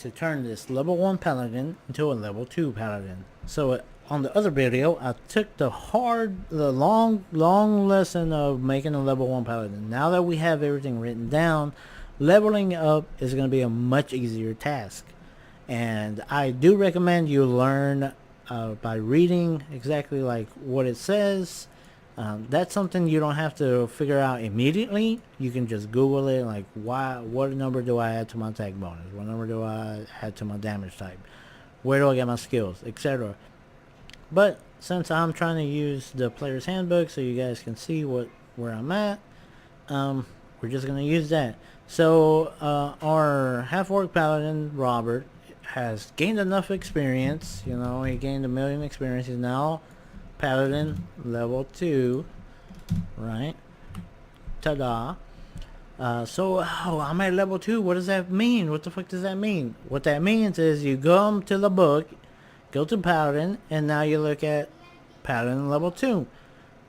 to turn this level 1 paladin into a level 2 paladin. So on the other video, I took the long lesson of making a level 1 paladin. Now that we have everything written down, leveling up is going to be a much easier task. And I do recommend you learn by reading exactly like what it says. That's something you don't have to figure out immediately. You can just Google it, like what number do I add to my attack bonus? What number do I add to my damage type? Where do I get my skills, etc. But since I'm trying to use the player's handbook so you guys can see where I'm at, we're just going to use that. So our half-orc paladin, Robert, has gained enough experience. You know, he gained 1,000,000 experience. He's now paladin level 2, right? Ta-da. I'm at level 2. What does that mean? What the fuck does that mean? What that means is you go to the book, go to paladin, and now you look at paladin level 2.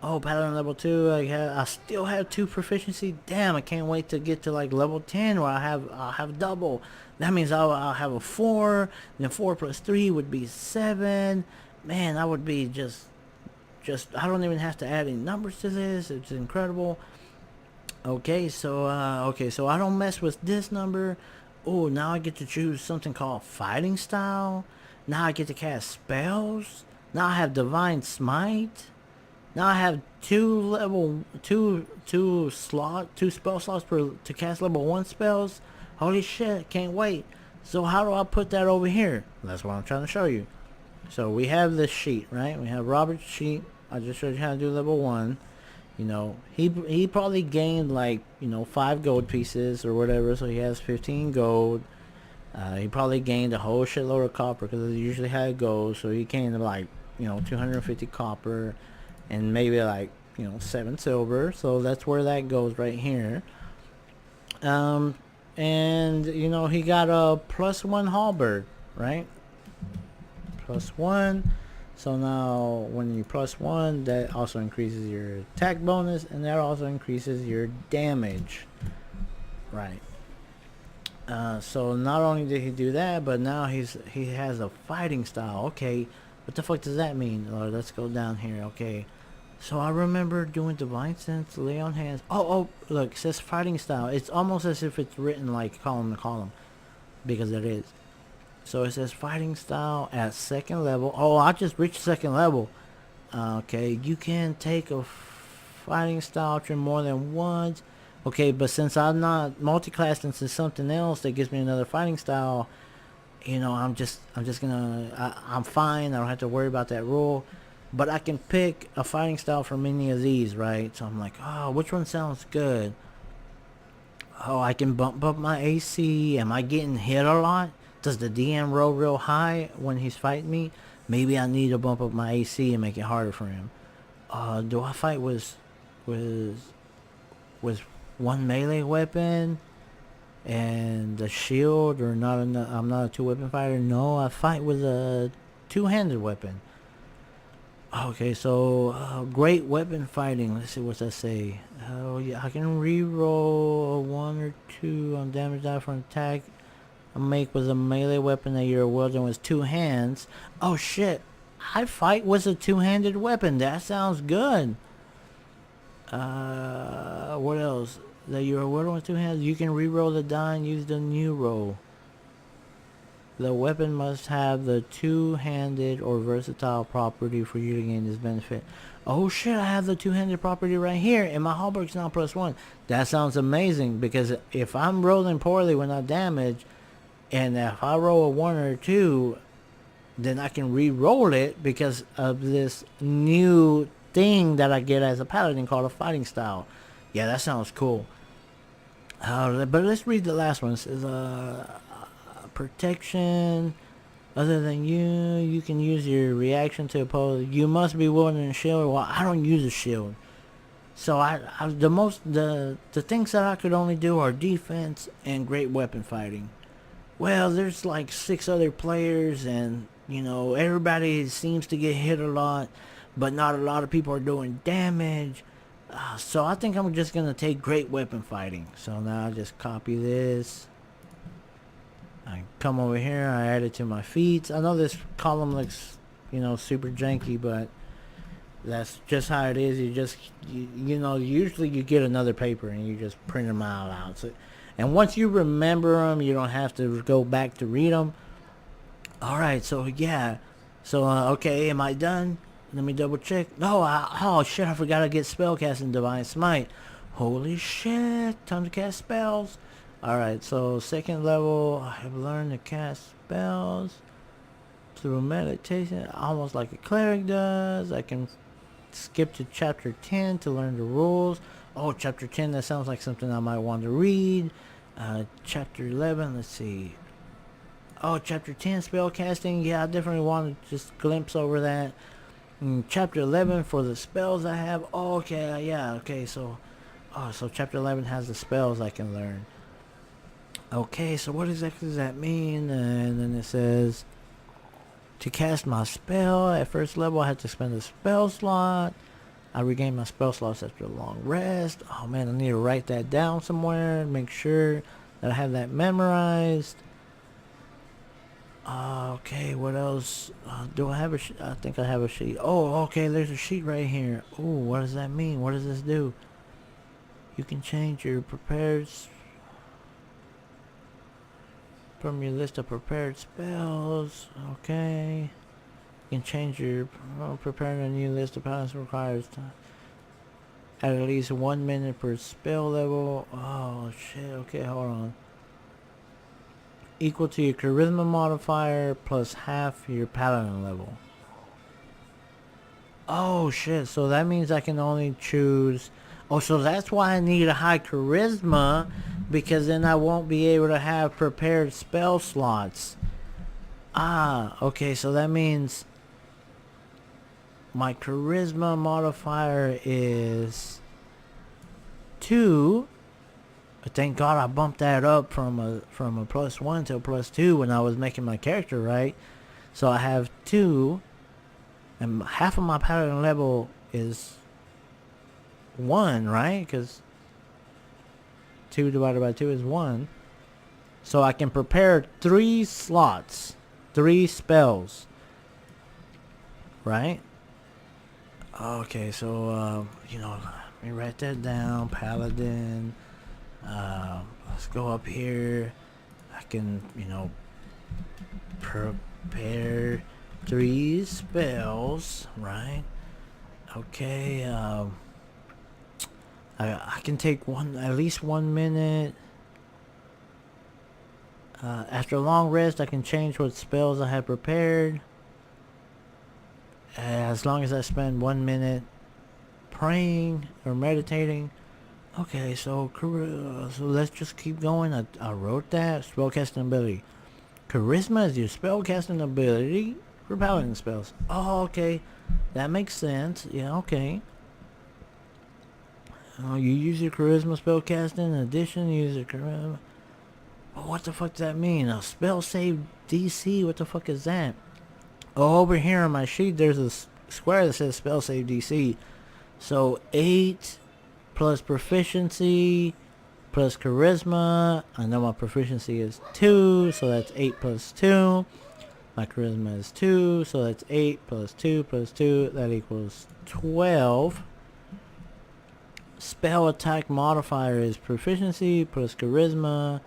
Oh, paladin level 2, I still have 2 proficiency. Damn, I can't wait to get to like level 10 where I'll have double. That means I'll have a 4, then 4 plus 3 would be 7. Man, I would be just I don't even have to add any numbers to this. It's incredible. Okay, so I don't mess with this number. Oh, now I get to choose something called fighting style. Now I get to cast spells. Now I have divine smite. Now I have two spell slots to cast level 1 spells. Holy shit, can't wait. So how do I put that over here? That's what I'm trying to show you. So we have this sheet, right? We have Robert's sheet. I just showed you how to do level 1. You know, he probably gained like, 5 gold pieces or whatever, so he has 15 gold. He probably gained a whole shitload of copper because that's usually how it goes. So he gained like, 250 copper and maybe like, 7 silver. So that's where that goes right here. And he got a +1 halberd, right? +1. So now when you +1, that also increases your attack bonus, and that also increases your damage, right? So not only did he do that, but now he has a fighting style. Okay, what the fuck does that mean? Let's go down here. Okay, so I remember doing divine sense, lay on hands. Oh, look, it says fighting style. It's almost as if it's written like column to column, because it is. So it says fighting style at 2nd level. Oh, I just reached 2nd level. Okay, you can take a fighting style option more than once. Okay, but since I'm not multi-classed into something else that gives me another fighting style, I'm just gonna, I'm fine. I don't have to worry about that rule. But I can pick a fighting style from any of these, right? So I'm like, oh, which one sounds good? Oh, I can bump up my AC. Am I getting hit a lot? Does the DM roll real high when he's fighting me? Maybe I need to bump up my AC and make it harder for him. Do I fight with one melee weapon and a shield, or not? I'm not a 2-weapon fighter. No, I fight with a 2-handed weapon. Okay, so great weapon fighting. Let's see what that say. Oh yeah, I can re-roll a 1 or 2 on damage die for an attack I make with a melee weapon that you're wielding with 2 hands. Oh shit, I fight with a 2-handed weapon. That sounds good. What else? That you're wielding with 2 hands. You can re-roll the die and use the new roll. The weapon must have the 2-handed or versatile property for you to gain this benefit. Oh shit, I have the 2-handed property right here, and my halberd's now +1. That sounds amazing, because if I'm rolling poorly when I damage, and if I roll a 1 or 2, then I can re-roll it because of this new thing that I get as a paladin called a fighting style. Yeah, that sounds cool. But let's read the last one. It says, protection. Other than you can use your reaction to oppose. You must be wielding a shield. Well, I don't use a shield. So the things that I could only do are defense and great weapon fighting. Well, there's like 6 other players, and everybody seems to get hit a lot, but not a lot of people are doing damage. So I think I'm just gonna take great weapon fighting. So now I just copy this, I come over here, I add it to my feats. I know this column looks, super janky, but that's just how it is. You know, usually you get another paper and you just print them out. So, and once you remember them, you don't have to go back to read them. All right, so yeah. So, okay, am I done? Let me double check. No, oh shit, I forgot to get spellcasting Divine Smite. Holy shit, time to cast spells. Alright, so second level, I have learned to cast spells through meditation, almost like a cleric does. I can skip to chapter 10 to learn the rules. Oh, chapter 10, that sounds like something I might want to read. Chapter 11, let's see. Oh, chapter 10, spell casting. Yeah, I definitely want to just glimpse over that. Chapter 11 for the spells I have. Oh, okay, yeah, okay, so chapter 11 has the spells I can learn. Okay, so what exactly does that mean? And then it says, to cast my spell at first level, I have to spend a spell slot. I regain my spell slots after a long rest. Oh man, I need to write that down somewhere. Make sure that I have that memorized. Okay, what else? Do I have a sheet? I think I have a sheet. Oh, okay, there's a sheet right here. Oh, what does that mean? What does this do? You can change your prepared from your list of prepared spells. Okay. You can change your preparing a new list of patterns requires time. At least 1 minute per spell level. Oh shit, okay, hold on. Equal to your charisma modifier plus half your paladin level. Oh shit, so that means I can only choose... Oh, so that's why I need a high charisma, because then I won't be able to have prepared spell slots. Ah, okay, so that means my charisma modifier is 2. But thank God I bumped that up from a +1 to a +2 when I was making my character, right? So I have 2, and half of my paladin level is 1, right? Because 2 divided by 2 is 1. So I can prepare 3 slots, 3 spells, right? Okay, so let me write that down. Paladin. Let's go up here. I can, prepare 3 spells, right? Okay, I can take at least 1 minute. After a long rest, I can change what spells I have prepared. As long as I spend 1 minute praying or meditating. Okay, so let's just keep going. I wrote that. Spellcasting ability. Charisma is your spellcasting ability for paladin spells. Oh, okay. That makes sense. Yeah, okay. You use your charisma spellcasting. In addition, you use your charisma. Oh, what the fuck does that mean? A spell save DC? What the fuck is that? Oh, over here on my sheet, there's a square that says spell save DC. So 8 plus proficiency plus charisma. I know my proficiency is 2, so that's 8 plus 2. My charisma is 2, so that's 8 plus 2 plus 2. That equals 12. Spell attack modifier is proficiency plus charisma.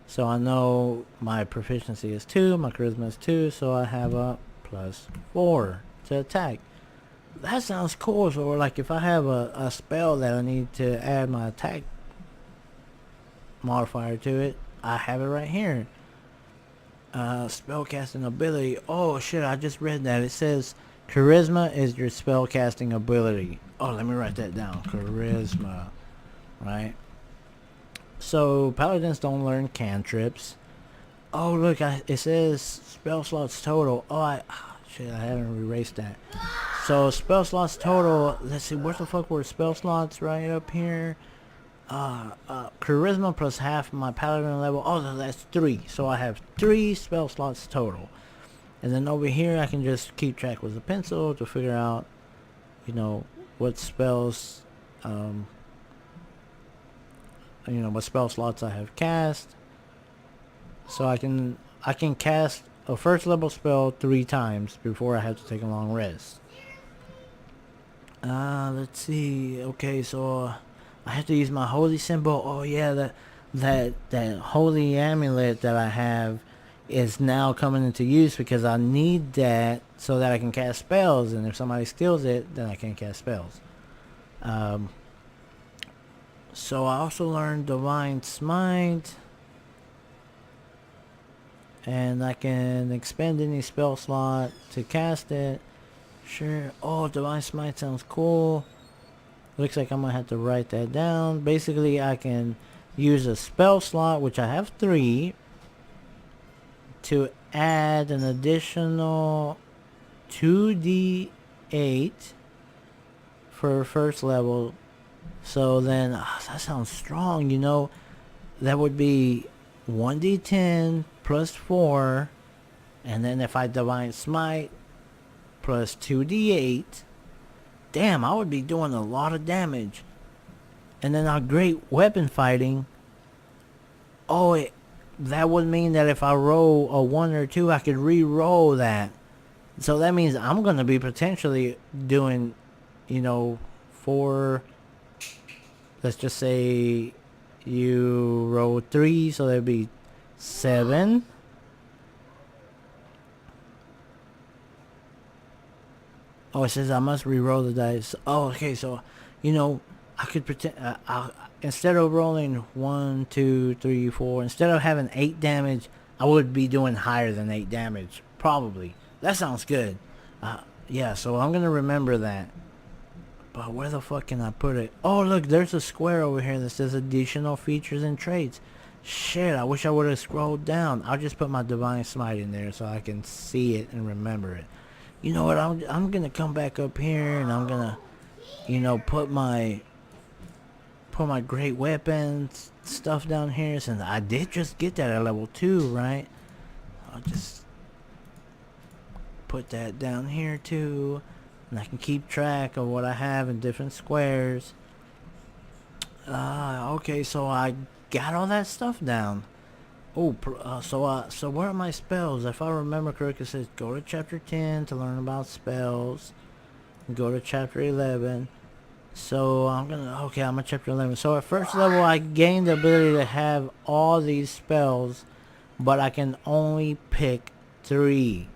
So I know my proficiency is 2, my charisma is 2, so I have a +4 to attack. That sounds cool. So like if I have a spell that I need to add my attack modifier to it, I have it right here. Spellcasting ability. Oh shit, I just read that. It says charisma is your spellcasting ability. Oh, let me write that down. Charisma. Right? So paladins don't learn cantrips. Oh look, it says spell slots total. Shit, I haven't erased that. So spell slots total. Let's see, what the fuck were spell slots right up here? Charisma plus half my paladin level. Oh, that's 3. So I have 3 spell slots total. And then over here, I can just keep track with a pencil to figure out, what spells, what spell slots I have cast. So I can cast a first level spell 3 times before I have to take a long rest. Let's see. Okay, so I have to use my holy symbol. Oh yeah, that holy amulet that I have is now coming into use because I need that so that I can cast spells, and if somebody steals it, then I can't cast spells. So I also learned Divine Smite, and I can expend any spell slot to cast it. Sure. Oh, Divine Smite sounds cool. Looks like I'm gonna have to write that down. Basically, I can use a spell slot, which I have 3, to add an additional 2d8 for first level. So then, that sounds strong, you know. That would be 1d10 plus 4, and then if I Divine Smite plus 2d8, damn, I would be doing a lot of damage. And then our great weapon fighting, that would mean that if I roll a 1 or 2, I could re-roll that. So that means I'm going to be potentially doing, 4, let's just say you roll 3, so that'd be 7. Oh, it says I must re-roll the dice. Oh, okay, so, I could pretend, instead of rolling 1, 2, 3, 4, instead of having 8 damage, I would be doing higher than 8 damage, probably. That sounds good. Yeah, so I'm going to remember that. But where the fuck can I put it? Oh, look, there's a square over here that says additional features and traits. Shit, I wish I would have scrolled down. I'll just put my Divine Smite in there so I can see it and remember it. You know what, I'm going to come back up here and I'm going to, put my great weapons stuff down here, since I did just get that at level 2, right? I'll just put that down here too, and I can keep track of what I have in different squares. Okay, so I got all that stuff down. Oh, so where are my spells? If I remember correctly, it says go to chapter 10 to learn about spells. Go to chapter 11. So I'm at chapter 11. So at first level, I gained the ability to have all these spells, but I can only pick 3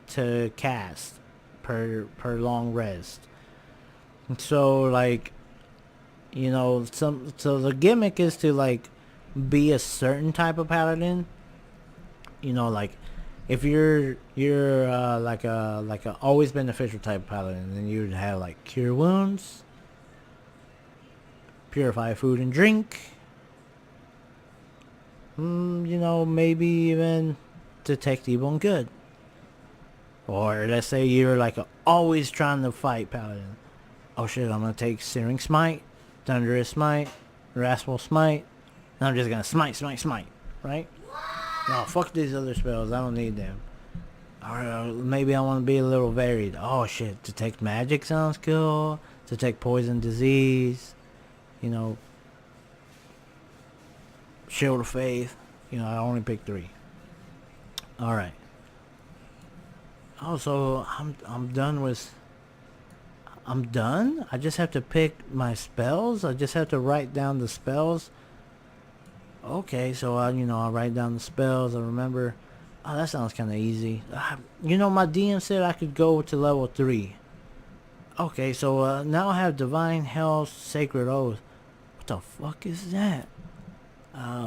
to cast per long rest. So like, so the gimmick is to like be a certain type of paladin. Like if you're like a always beneficial type of paladin, then you'd have like cure wounds, purify food and drink, maybe even detect evil and good. Or let's say you're like always trying to fight paladin. Oh shit, I'm gonna take Searing Smite, Thunderous Smite, Wrathful Smite, and I'm just gonna smite, right? No, fuck these other spells, I don't need them. Or maybe I want to be a little varied. Oh shit, Detect Magic sounds cool. Detect Poison, Disease, Shield of Faith. I only picked 3. Alright. Oh, so I'm done with... I'm done? I just have to pick my spells? I just have to write down the spells? Okay, so I write down the spells. I remember... Oh, that sounds kind of easy. My DM said I could go to level 3. Okay, so now I have Divine Health, Sacred Oath. What the fuck is that?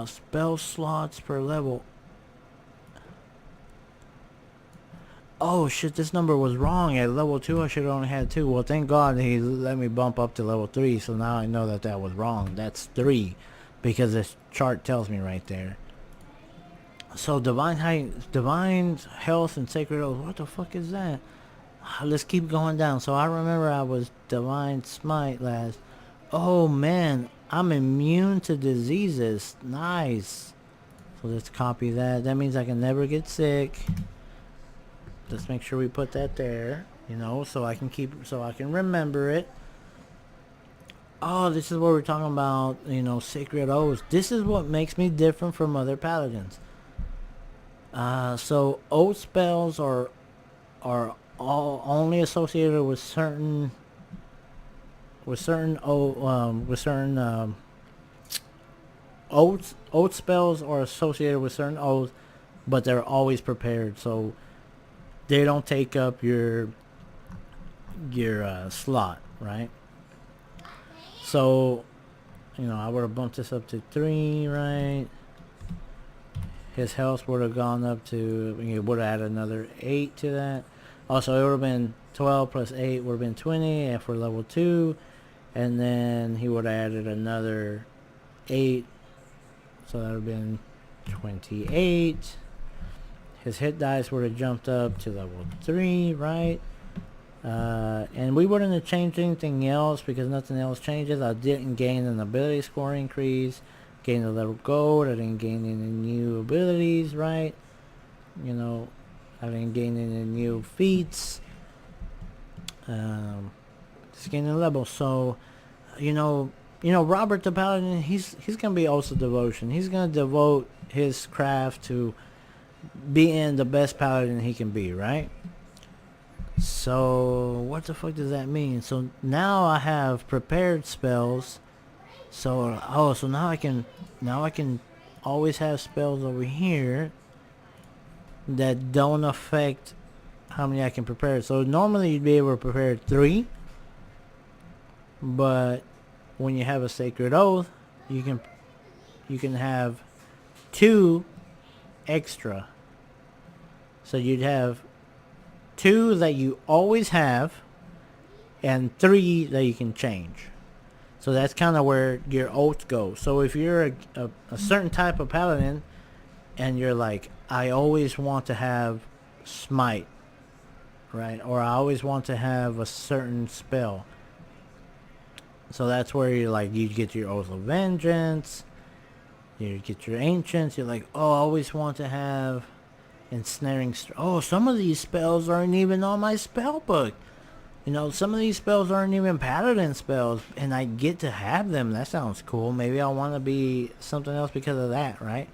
Spell slots per level. Oh shit, this number was wrong. At level 2 I should have only had 2. Well, thank God he let me bump up to level 3, so now I know that was wrong. That's 3, because this chart tells me right there. So Divine Health and Sacred Oath, what the fuck is that? Let's keep going down. So I remember I was Divine Smite last. Oh man, I'm immune to diseases. Nice. So let's copy that. That means I can never get sick. Let's make sure we put that there, so I can remember it. Oh, this is what we're talking about, Sacred Oaths. This is what makes me different from other paladins. So oath spells are all only associated with certain oaths. Oath spells are associated with certain oaths, but they're always prepared, so they don't take up your slot, right? So, I would have bumped this up to 3, right? His health would have gone up to, you would have added another 8 to that. Also, it would have been 12 plus 8 would have been 20 and for level 2. And then he would have added another 8. So that would have been 28. His hit dice would have jumped up to level 3, right? And we wouldn't have changed anything else because nothing else changes. I didn't gain an ability score increase, gain a level gold. I didn't gain any new abilities, right? I didn't gain any new feats. Just gaining level. So, Robert the Paladin, he's gonna be also devotion. He's gonna devote his craft to being the best paladin he can be, right? So what the fuck does that mean? So now I have prepared spells. So now I can always have spells over here that don't affect how many I can prepare. So normally you'd be able to prepare 3, but when you have a sacred oath, you can have 2 extra. So you'd have 2 that you always have and 3 that you can change. So that's kind of where your oath goes. So if you're a certain type of paladin and you're like, I always want to have smite, right? Or I always want to have a certain spell. So that's where you get your Oath of Vengeance, you get your Ancients, you're like, oh, I always want to have Ensnaring. Oh, some of these spells aren't even on my spell book. Some of these spells aren't even Paladin spells, and I get to have them. That sounds cool. Maybe I want to be something else because of that, right?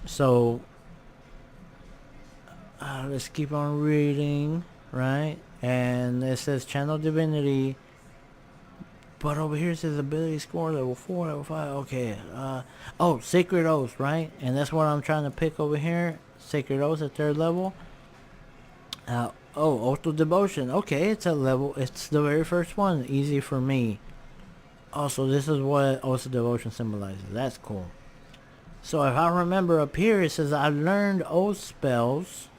So, let's keep on reading, right? And it says Channel Divinity. But over here it says ability score level 4, level 5. Okay. Sacred Oath, right? And that's what I'm trying to pick over here. Sacred Oath at 3rd level. Oath of Devotion. Okay, it's it's the very first one. Easy for me. Also, this is what Oath of Devotion symbolizes. That's cool. So if I remember up here, it says I learned Oath spells,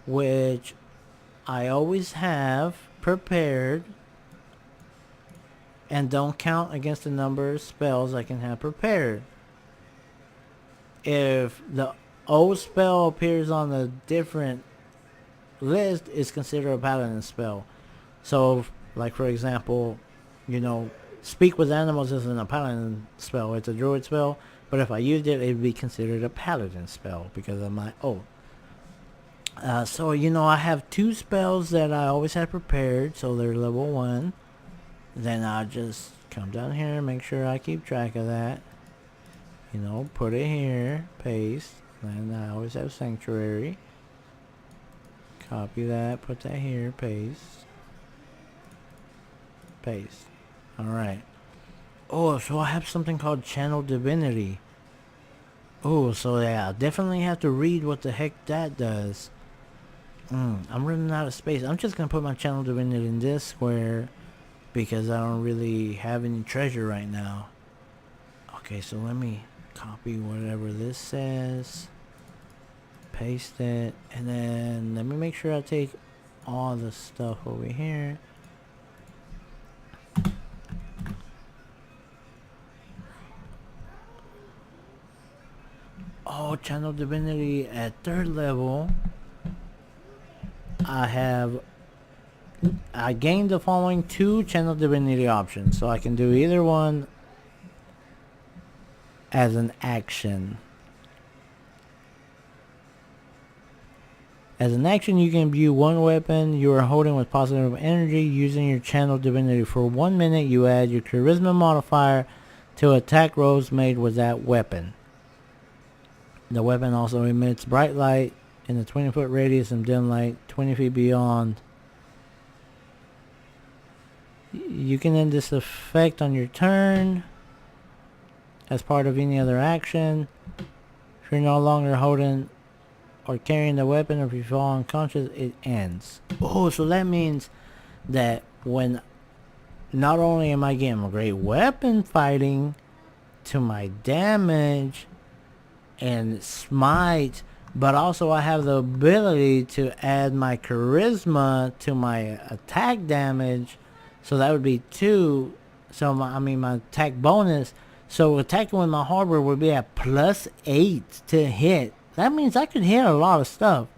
which I always have prepared, and don't count against the number of spells I can have prepared. If the old spell appears on a different list, it's considered a paladin spell. So, like for example, Speak with Animals isn't a paladin spell, it's a druid spell. But if I used it, it'd be considered a paladin spell because of my oath. So, I have 2 spells that I always have prepared, so they're level 1. Then I'll just come down here and make sure I keep track of that. Put it here, paste. Then I always have Sanctuary. Copy that, put that here, paste. Paste. Alright. Oh, so I have something called Channel Divinity. Oh, so yeah, I'll definitely have to read what the heck that does. I'm running out of space. I'm just going to put my Channel Divinity in this square because I don't really have any treasure right now. Okay, so let me copy whatever this says. Paste it. And then let me make sure I take all the stuff over here. Oh, Channel Divinity at 3rd level. I gained the following 2 Channel Divinity options. So I can do either one as an action. As an action, you can imbue one weapon you are holding with positive energy using your Channel Divinity. For 1 minute, you add your Charisma modifier to attack rolls made with that weapon. The weapon also emits bright light in a 20-foot radius and dim light 20 feet beyond. You can end this effect on your turn as part of any other action. If you're no longer holding or carrying the weapon, or if you fall unconscious, it ends. Oh, so that means that when not only am I getting a great weapon fighting to my damage and smite, but also I have the ability to add my charisma to my attack damage. So that would be 2. So my attack bonus. So attacking with my hardware would be at +8 to hit. That means I could hit a lot of stuff.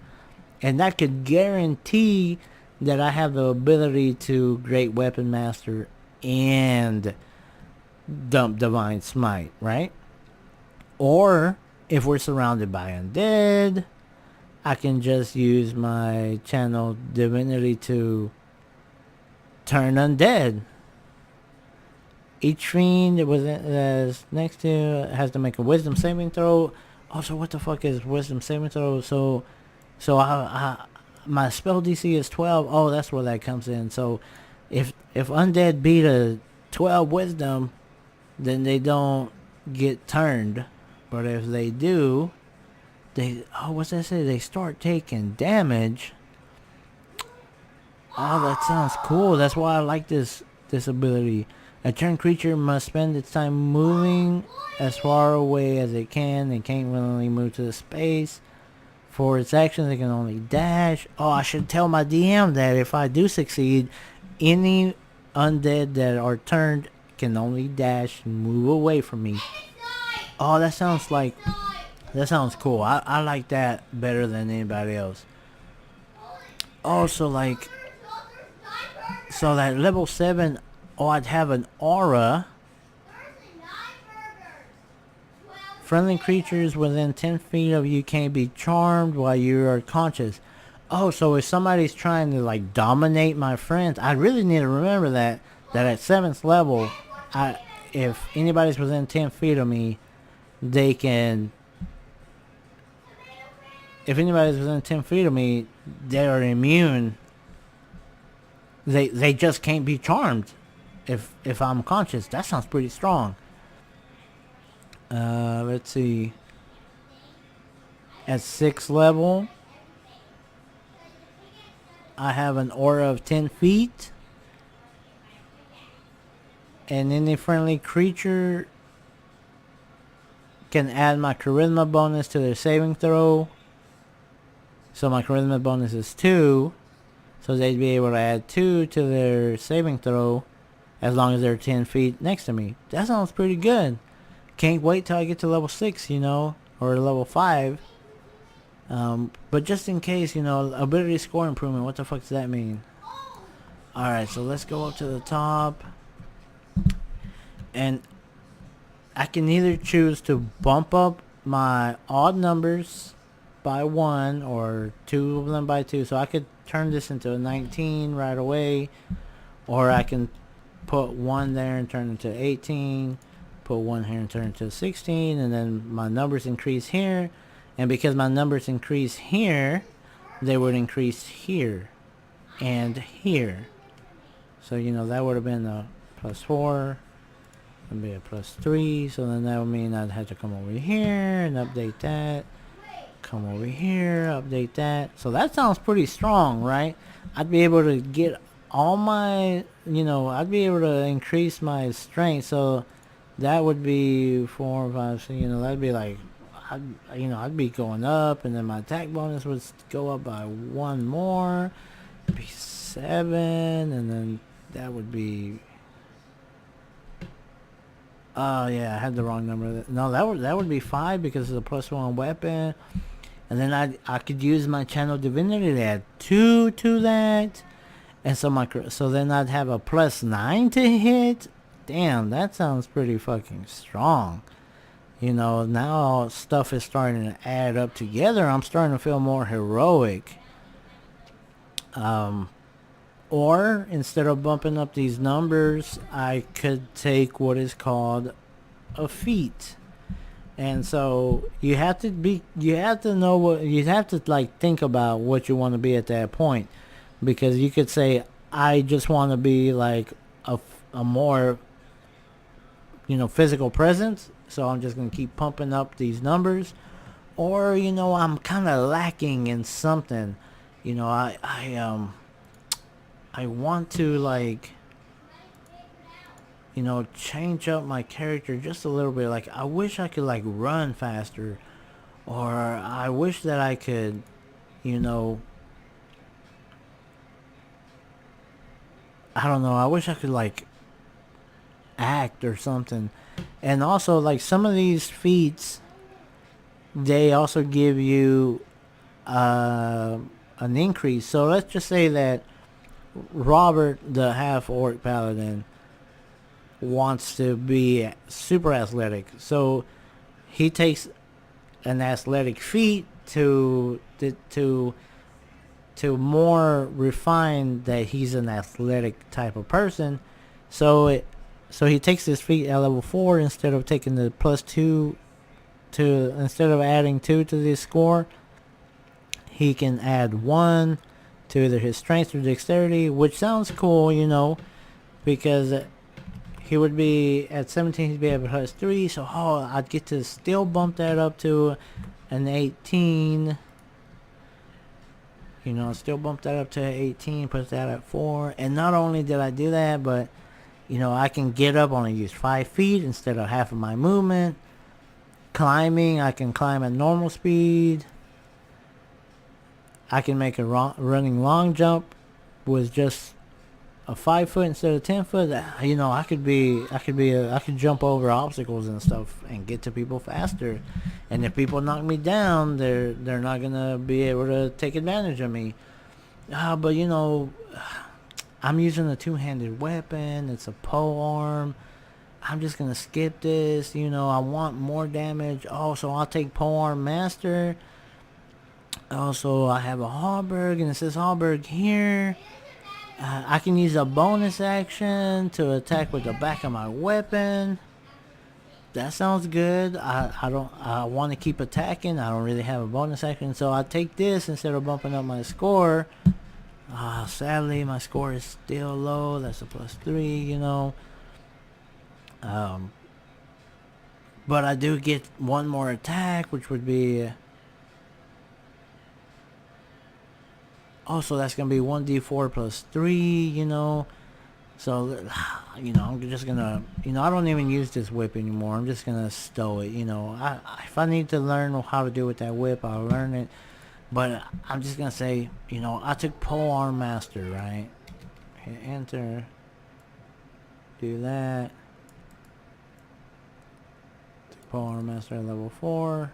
And that could guarantee that I have the ability to Great Weapon Master and dump Divine Smite, right? Or if we're surrounded by undead, I can just use my channel divinity to turn undead. Each fiend that's next to has to make a wisdom saving throw. Also, what the fuck is wisdom saving throw? So my spell DC is 12. Oh, that's where that comes in. So if undead beat a 12 wisdom, then they don't get turned. But if they do, what's that say? They start taking damage. Oh, that sounds cool. That's why I like this ability. A turn creature must spend its time moving as far away as it can and can't willingly move to the space. For its actions, it can only dash. Oh, I should tell my DM that if I do succeed, any undead that are turned can only dash and move away from me. Oh, that sounds cool. I like that better than anybody else. Also, so that level 7, I'd have an aura. Friendly creatures within 10 feet of you can't be charmed while you are conscious. Oh, so if somebody's trying to dominate my friends, I really need to remember that at 7th level, if anybody's within 10 feet of me, they can. If anybody's within 10 feet of me, they are immune. They just can't be charmed if I'm conscious. That sounds pretty strong. Let's see. At 6th level, I have an aura of 10 feet. And any friendly creature can add my charisma bonus to their saving throw. So my charisma bonus is 2. So they'd be able to add 2 to their saving throw as long as they're 10 feet next to me. That sounds pretty good. Can't wait till I get to level 6, or level 5. But just in case, ability score improvement, what the fuck does that mean? Alright, so let's go up to the top. And I can either choose to bump up my odd numbers by 1 or 2 of them by 2. So I could turn this into a 19 right away. Or I can put 1 there and turn it into 18. Put 1 here and turn it to 16. And then my numbers increase here. And because my numbers increase here, they would increase here and here. So, that would have been a +4. It'd be a +3. So then that would mean I'd have to come over here and update that. Come over here, update that. So that sounds pretty strong, right? I'd be able to get all my, I'd be able to increase my strength. So that would be 4, 5, 6, that'd be like, I'd be going up, and then my attack bonus would go up by 1 more. It'd be 7, and then that would be. Oh yeah, I had the wrong number. No, that would be 5 because it's a +1 weapon, and then I could use my channel divinity to add 2 to that, and so then I'd have a +9 to hit. Damn, that sounds pretty fucking strong. Now stuff is starting to add up together. I'm starting to feel more heroic. Or instead of bumping up these numbers, I could take what is called a feat. And so you have to know what you have to like think about what you want to be at that point, because you could say I just want to be like a more physical presence, so I'm just gonna keep pumping up these numbers, or I'm kind of lacking in something. I want to like change up my character just a little bit. Like I wish I could like run faster, or I wish that I could, you know, I don't know. I wish I could like act or something. And also like some of these feats, they also give you uh, an increase. So let's just say that Robert, the half orc paladin, wants to be super athletic. So he takes an athletic feat to more refine that he's an athletic type of person. So he takes this feat at level 4 instead of taking the plus 2 to instead of adding 2 to this score, he can add 1 to either his strength or dexterity, which sounds cool, because he would be at 17, he'd be able to plus 3, so I'd get to still bump that up to an 18. Still bump that up to 18, put that at 4. And not only did I do that, but, I can get up, only use 5 feet instead of half of my movement. Climbing, I can climb at normal speed. I can make a running long jump with just a 5 foot instead of 10 foot. I could jump over obstacles and stuff and get to people faster. And if people knock me down, they're not gonna be able to take advantage of me. But I'm using a two-handed weapon. It's a pole arm. I'm just gonna skip this. I want more damage. So I'll take pole arm master. Also, I have a halberd, and it says halberd here. I can use a bonus action to attack with the back of my weapon. That sounds good. I want to keep attacking. I don't really have a bonus action, so I take this instead of bumping up my score. Sadly, my score is still low. That's a plus 3, but I do get one more attack, which would be... Also, that's going to be 1d4 plus 3, So, I'm just going to... I don't even use this whip anymore. I'm just going to stow it, if I need to learn how to do with that whip, I'll learn it. But I'm just going to say, I took pole arm master, right? Hit enter. Do that. Took pole arm master at level 4.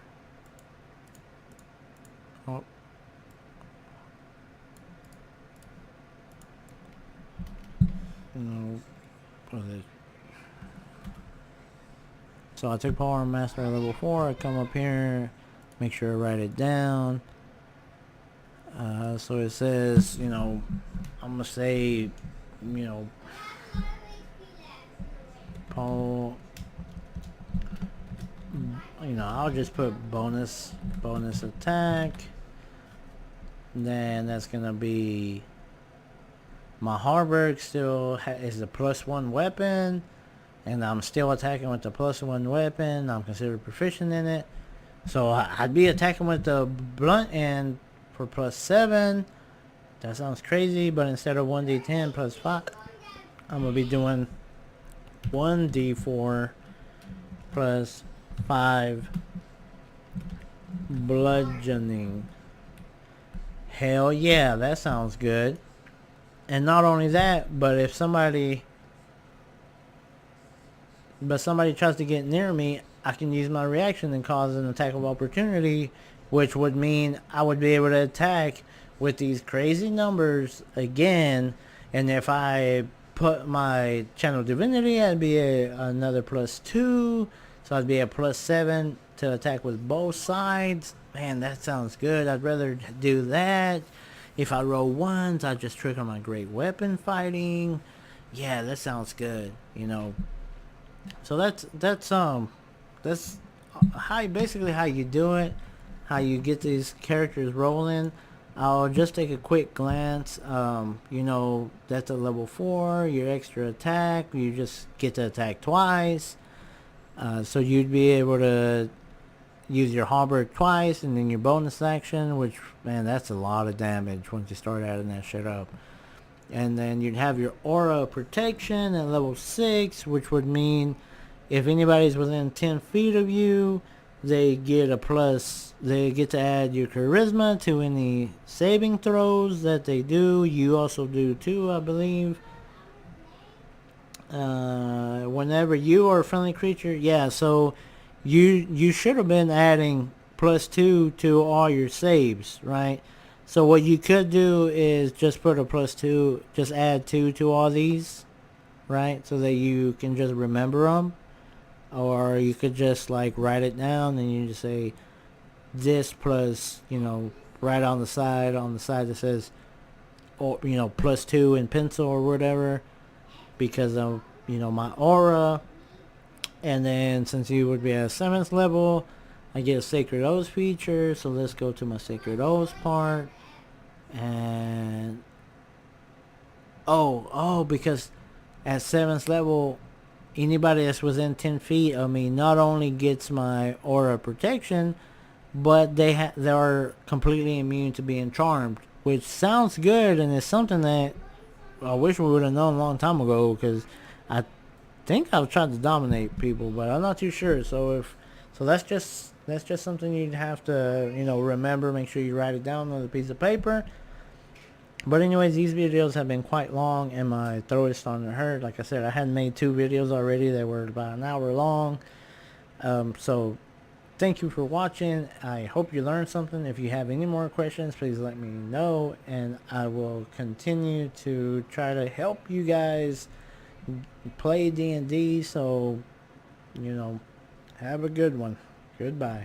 Oh. So I took Power Master at level 4. I come up here, make sure I write it down. So it says, I'm gonna say, Paul. I'll just put bonus attack. Then that's gonna be my halberd still is a +1 weapon, and I'm still attacking with the +1 weapon. I'm considered proficient in it, so I'd be attacking with the blunt end for +7. That sounds crazy, but instead of 1d10 plus 5, I'm gonna be doing 1d4 plus 5 bludgeoning. Hell yeah, that sounds good. And not only that, but if somebody tries to get near me, I can use my reaction and cause an attack of opportunity, which would mean I would be able to attack with these crazy numbers again. And if I put my channel divinity, I'd be another +2, so I'd be a +7 to attack with both sides. Man, that sounds good. I'd rather do that. If I roll ones, I just trigger my great weapon fighting. Yeah, that sounds good, So that's basically how you do it, how you get these characters rolling. I'll just take a quick glance. You know, that's a level 4, your extra attack. You just get to attack twice. So you'd be able to use your halberd twice, and then your bonus action, which, man, that's a lot of damage once you start adding that shit up. And then you'd have your aura protection at level 6, which would mean if anybody's within 10 feet of you, they get to add your charisma to any saving throws that they do. You also do too, I believe. Whenever you or a friendly creature, yeah, so you should have been adding +2 to all your saves, right? So what you could do is just put a +2, just add 2 to all these, right? So that you can just remember them. Or you could just like write it down and you just say this plus, you know, right on the side that says, or, you know, +2 in pencil or whatever, because of, you know, my aura. And then since you would be at 7th level, I get a Sacred Oath feature. So let's go to my Sacred Oath part. And because at 7th level, anybody that's within 10 feet of me not only gets my aura protection, but they are completely immune to being charmed, which sounds good, and it's something that I wish we would have known a long time ago, because I think I've tried to dominate people, but I'm not too sure. So that's just something you'd have to, you know, remember. Make sure you write it down on a piece of paper. But anyways, these videos have been quite long and my throat is starting to hurt. Like I said, I had made 2 videos already that were about an hour long. So thank you for watching. I hope you learned something. If you have any more questions, please let me know, and I will continue to try to help you guys play D&D. So, you know, have a good one. Goodbye.